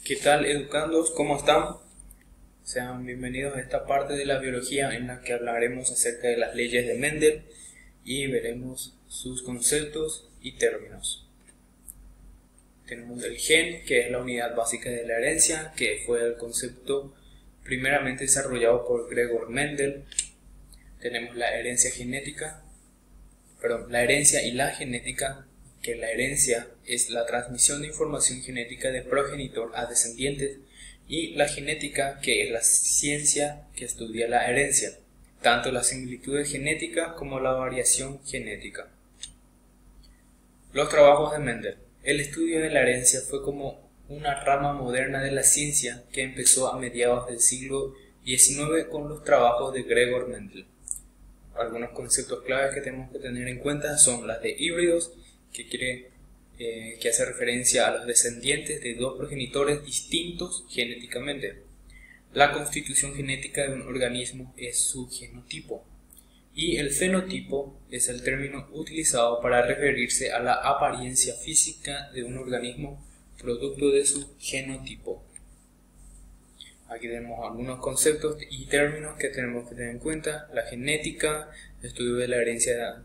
¿Qué tal, educandos? ¿Cómo están? Sean bienvenidos a esta parte de la biología en la que hablaremos acerca de las leyes de Mendel y veremos sus conceptos y términos. Tenemos el gen, que es la unidad básica de la herencia, que fue el concepto primeramente desarrollado por Gregor Mendel. Tenemos la herencia y la genética, que la herencia es la transmisión de información genética de progenitor a descendientes, y la genética, que es la ciencia que estudia la herencia, tanto las similitudes genéticas como la variación genética. Los trabajos de Mendel. El estudio de la herencia fue como una rama moderna de la ciencia que empezó a mediados del siglo XIX con los trabajos de Gregor Mendel. Algunos conceptos claves que tenemos que tener en cuenta son las de híbridos, que hace referencia a los descendientes de dos progenitores distintos genéticamente. La constitución genética de un organismo es su genotipo, y el fenotipo es el término utilizado para referirse a la apariencia física de un organismo producto de su genotipo. Aquí tenemos algunos conceptos y términos que tenemos que tener en cuenta: la genética, el estudio de la herencia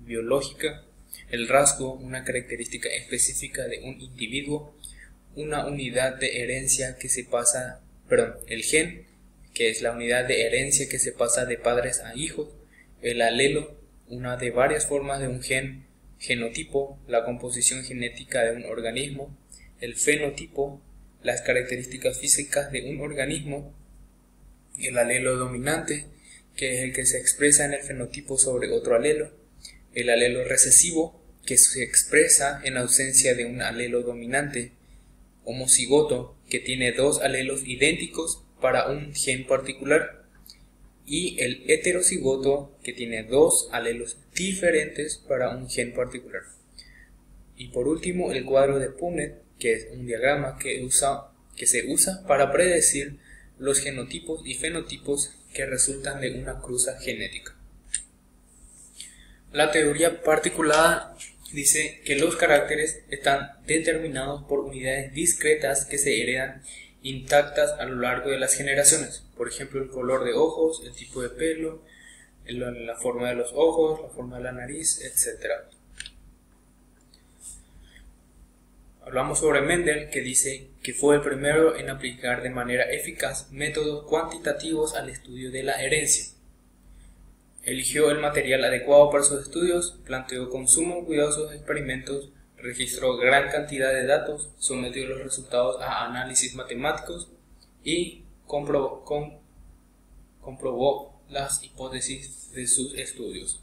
biológica; el rasgo, una característica específica de un individuo; una unidad de herencia que se pasa, el gen, que es la unidad de herencia que se pasa de padres a hijos; el alelo, una de varias formas de un gen; genotipo, la composición genética de un organismo; el fenotipo, las características físicas de un organismo; el alelo dominante, que es el que se expresa en el fenotipo sobre otro alelo; el alelo recesivo, que se expresa en ausencia de un alelo dominante; homocigoto, que tiene dos alelos idénticos para un gen particular; y el heterocigoto, que tiene dos alelos diferentes para un gen particular. Y por último, el cuadro de Punnett, que es un diagrama que se usa para predecir los genotipos y fenotipos que resultan de una cruza genética. La teoría particulada dice que los caracteres están determinados por unidades discretas que se heredan intactas a lo largo de las generaciones. Por ejemplo, el color de ojos, el tipo de pelo, la forma de los ojos, la forma de la nariz, etc. Hablamos sobre Mendel, que dice que fue el primero en aplicar de manera eficaz métodos cuantitativos al estudio de la herencia. Eligió el material adecuado para sus estudios, planteó con sumo cuidado sus experimentos, registró gran cantidad de datos, sometió los resultados a análisis matemáticos y comprobó las hipótesis de sus estudios.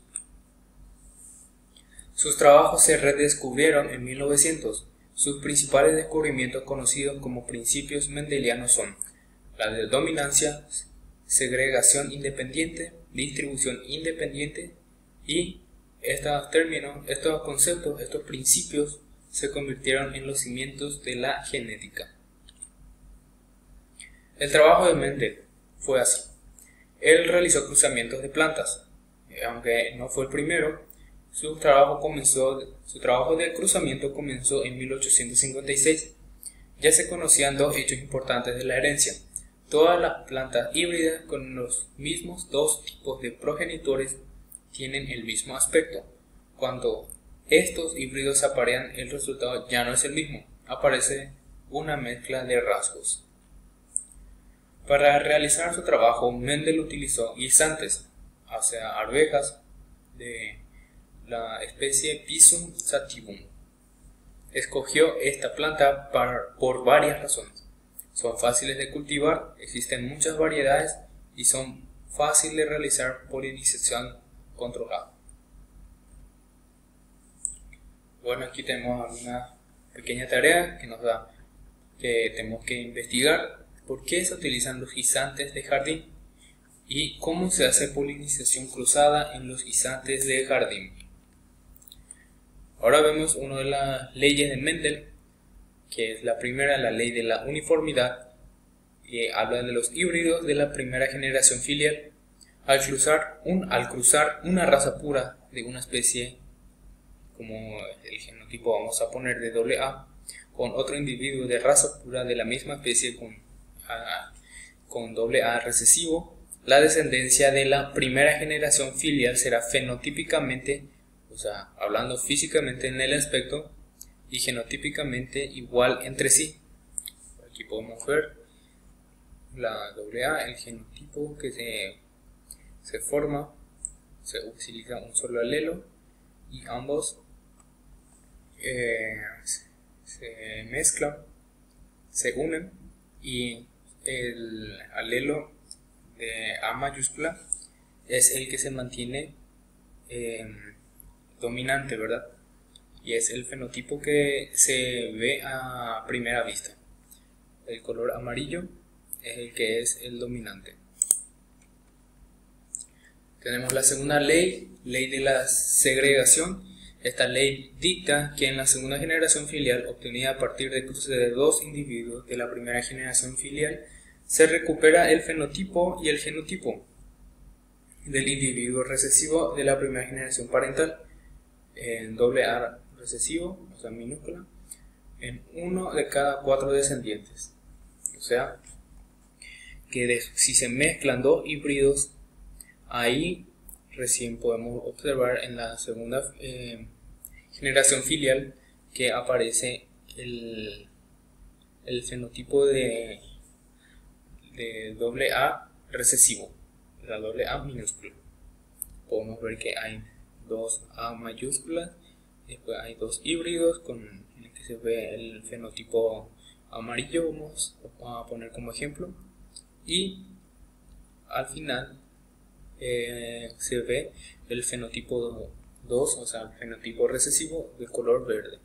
Sus trabajos se redescubrieron en 1900. Sus principales descubrimientos, conocidos como principios mendelianos, son la de dominancia, segregación independiente, distribución independiente, y estos conceptos, estos principios se convirtieron en los cimientos de la genética. El trabajo de Mendel fue así. Él realizó cruzamientos de plantas. Aunque no fue el primero, su trabajo de cruzamiento comenzó en 1856. Ya se conocían dos hechos importantes de la herencia. Todas las plantas híbridas con los mismos dos tipos de progenitores tienen el mismo aspecto. Cuando estos híbridos se aparean, el resultado ya no es el mismo, aparece una mezcla de rasgos. Para realizar su trabajo, Mendel utilizó guisantes, o sea, arvejas de la especie Pisum sativum. Escogió esta planta por varias razones. Son fáciles de cultivar, existen muchas variedades y son fáciles de realizar polinización controlada. Bueno, aquí tenemos una pequeña tarea que nos da que tenemos que investigar por qué se utilizan los guisantes de jardín y cómo se hace polinización cruzada en los guisantes de jardín. Ahora vemos una de las leyes de Mendel, que es la primera, la ley de la uniformidad, que habla de los híbridos de la primera generación filial. Al cruzar una raza pura de una especie, como el genotipo vamos a poner de AA, con otro individuo de raza pura de la misma especie con AA recesivo, la descendencia de la primera generación filial será fenotípicamente, o sea, hablando físicamente en el aspecto, y genotípicamente igual entre sí. Aquí podemos ver la AA, el genotipo que se forma, se utiliza un solo alelo y ambos se mezclan, se unen, y el alelo de A mayúscula es el que se mantiene dominante, ¿verdad? Y es el fenotipo que se ve a primera vista. El color amarillo es el que es el dominante. Tenemos la segunda ley de la segregación. Esta ley dicta que en la segunda generación filial, obtenida a partir de cruce de dos individuos de la primera generación filial, se recupera el fenotipo y el genotipo del individuo recesivo de la primera generación parental en AA recesivo, o sea minúscula, en uno de cada 4 descendientes. O sea, que si se mezclan dos híbridos, ahí recién podemos observar en la segunda generación filial que aparece el fenotipo de AA recesivo, la AA minúscula. Podemos ver que hay dos A mayúsculas, después hay dos híbridos en el que se ve el fenotipo amarillo, vamos a poner como ejemplo, y al final se ve el fenotipo 2, o sea, el fenotipo recesivo de color verde.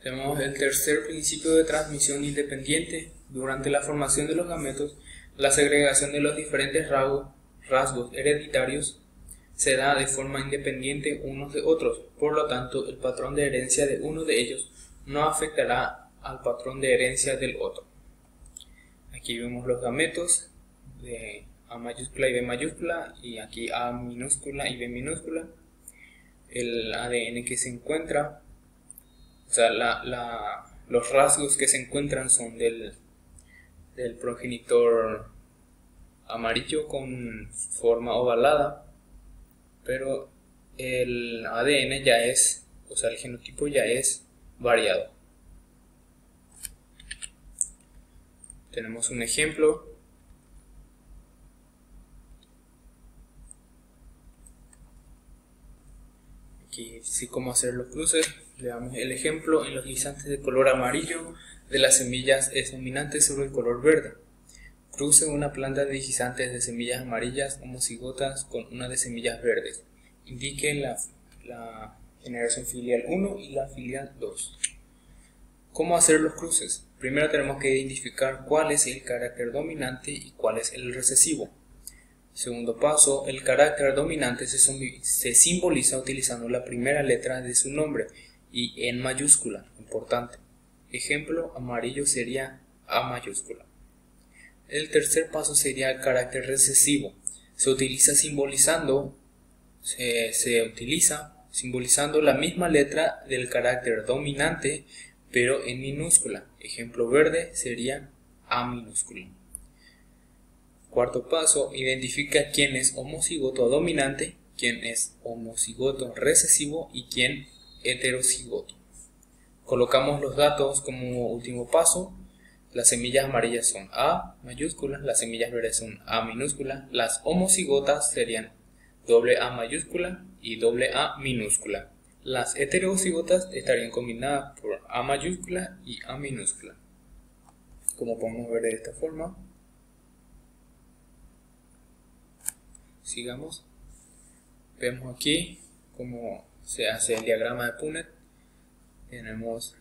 Tenemos el tercer principio de transmisión independiente. Durante la formación de los gametos, la segregación de los diferentes rasgos hereditarios se da de forma independiente unos de otros. Por lo tanto, el patrón de herencia de uno de ellos no afectará al patrón de herencia del otro. Aquí vemos los gametos de A mayúscula y B mayúscula, y aquí A minúscula y B minúscula. El ADN que se encuentra, o sea, los rasgos que se encuentran son del progenitor amarillo con forma ovalada, pero el ADN ya es, o sea, el genotipo ya es variado. Tenemos un ejemplo. Aquí sí, cómo hacer los cruces. Le damos el ejemplo en los guisantes de color amarillo de las semillas dominantes sobre el color verde. Cruce una planta de guisantes de semillas amarillas homocigotas con una de semillas verdes. Indique la generación filial 1 y la filial 2. ¿Cómo hacer los cruces? Primero tenemos que identificar cuál es el carácter dominante y cuál es el recesivo. Segundo paso, el carácter dominante se simboliza utilizando la primera letra de su nombre y en mayúscula, importante. Ejemplo, amarillo sería A mayúscula. El tercer paso sería el carácter recesivo. Se utiliza simbolizando la misma letra del carácter dominante, pero en minúscula. Ejemplo, verde sería A minúscula. Cuarto paso, identifica quién es homocigoto dominante, quién es homocigoto recesivo y quién heterocigoto. Colocamos los datos como último paso. Las semillas amarillas son A mayúscula, las semillas verdes son A minúscula, las homocigotas serían AA mayúscula y AA minúscula. Las heterocigotas estarían combinadas por A mayúscula y A minúscula. Como podemos ver de esta forma. Sigamos. Vemos aquí cómo se hace el diagrama de Punnett. Tenemos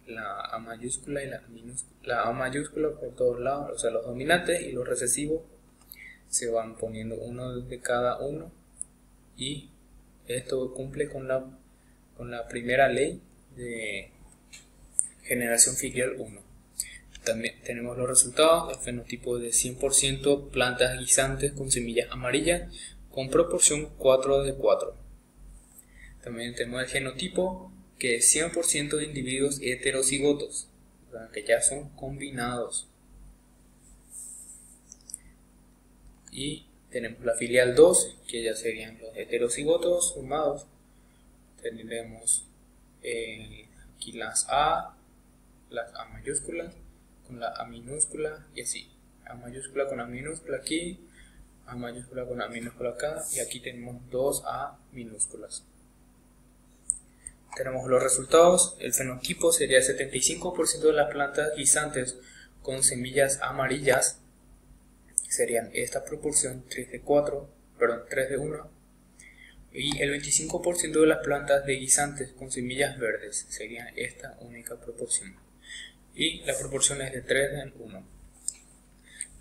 la A mayúscula y la minúscula. La A mayúscula por todos lados, o sea, los dominantes y los recesivos se van poniendo uno de cada uno, y esto cumple con la primera ley de generación filial 1. También tenemos los resultados: el fenotipo de 100% plantas guisantes con semillas amarillas con proporción 4 de 4. También tenemos el genotipo, que es 100% de individuos heterocigotos, o sea, que ya son combinados. Y tenemos la filial 2, que ya serían los heterocigotos sumados. Tendremos aquí las A mayúsculas con la A minúscula y así. A mayúscula con A minúscula aquí, A mayúscula con A minúscula acá, y aquí tenemos dos A minúsculas. Tenemos los resultados. El fenotipo sería 75% de las plantas guisantes con semillas amarillas. Serían esta proporción 3 de 1. Y el 25% de las plantas de guisantes con semillas verdes sería esta única proporción. Y la proporción es de 3 en 1.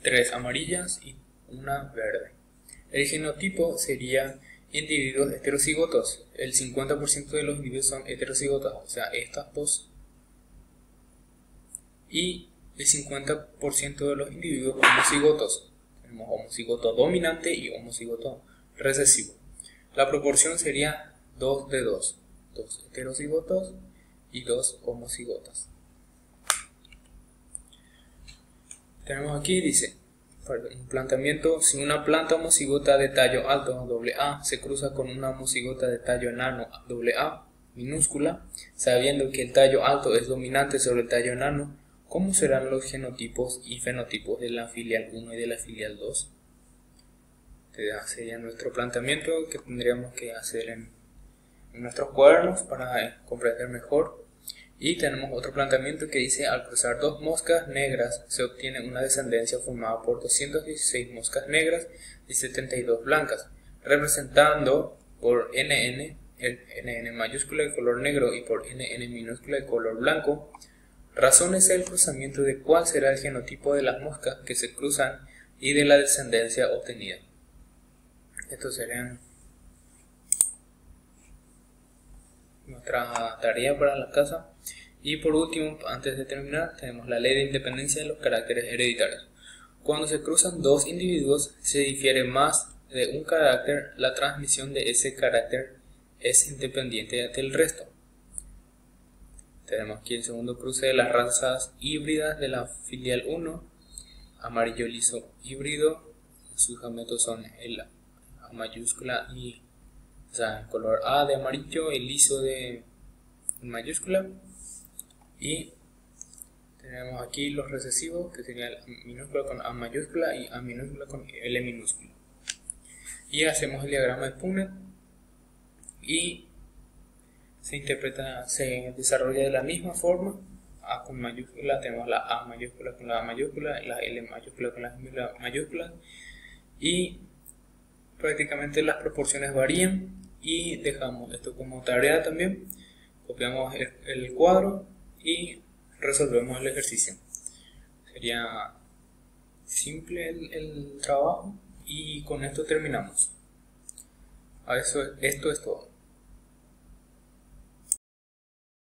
3 amarillas y 1 verde. El genotipo sería individuos heterocigotos. El 50% de los individuos son heterocigotos, o sea, estas dos. Y el 50% de los individuos homocigotos. Tenemos homocigoto dominante y homocigoto recesivo. La proporción sería 2 de 2. 2 heterocigotos y 2 homocigotas. Tenemos aquí, dice, un planteamiento: si una planta homocigota de tallo alto AA se cruza con una homocigota de tallo enano AA minúscula, sabiendo que el tallo alto es dominante sobre el tallo enano, ¿cómo serán los genotipos y fenotipos de la filial 1 y de la filial 2? Este sería nuestro planteamiento que tendríamos que hacer en nuestros cuadernos para comprender mejor. Y tenemos otro planteamiento que dice: al cruzar dos moscas negras se obtiene una descendencia formada por 216 moscas negras y 72 blancas, representando por NN, el NN mayúscula de color negro y por NN minúscula de color blanco. Razónese el cruzamiento de cuál será el genotipo de las moscas que se cruzan y de la descendencia obtenida. Estos serían nuestra tarea para la casa. Y por último, antes de terminar, tenemos la ley de independencia de los caracteres hereditarios. Cuando se cruzan dos individuos, se difiere más de un carácter, la transmisión de ese carácter es independiente del resto. Tenemos aquí el segundo cruce de las razas híbridas de la filial 1, amarillo liso híbrido, sus gametos son el A mayúscula y, o sea, el color A de amarillo, el liso de mayúscula. Y tenemos aquí los recesivos, que sería A minúscula con A mayúscula y A minúscula con L minúscula. Y hacemos el diagrama de Punnett y se desarrolla de la misma forma. A con mayúscula, tenemos la A mayúscula con la A mayúscula, la L mayúscula con la mayúscula, y prácticamente las proporciones varían. Y dejamos esto como tarea también. Copiamos el cuadro y resolvemos el ejercicio. Sería simple el trabajo y con esto terminamos. Esto es todo.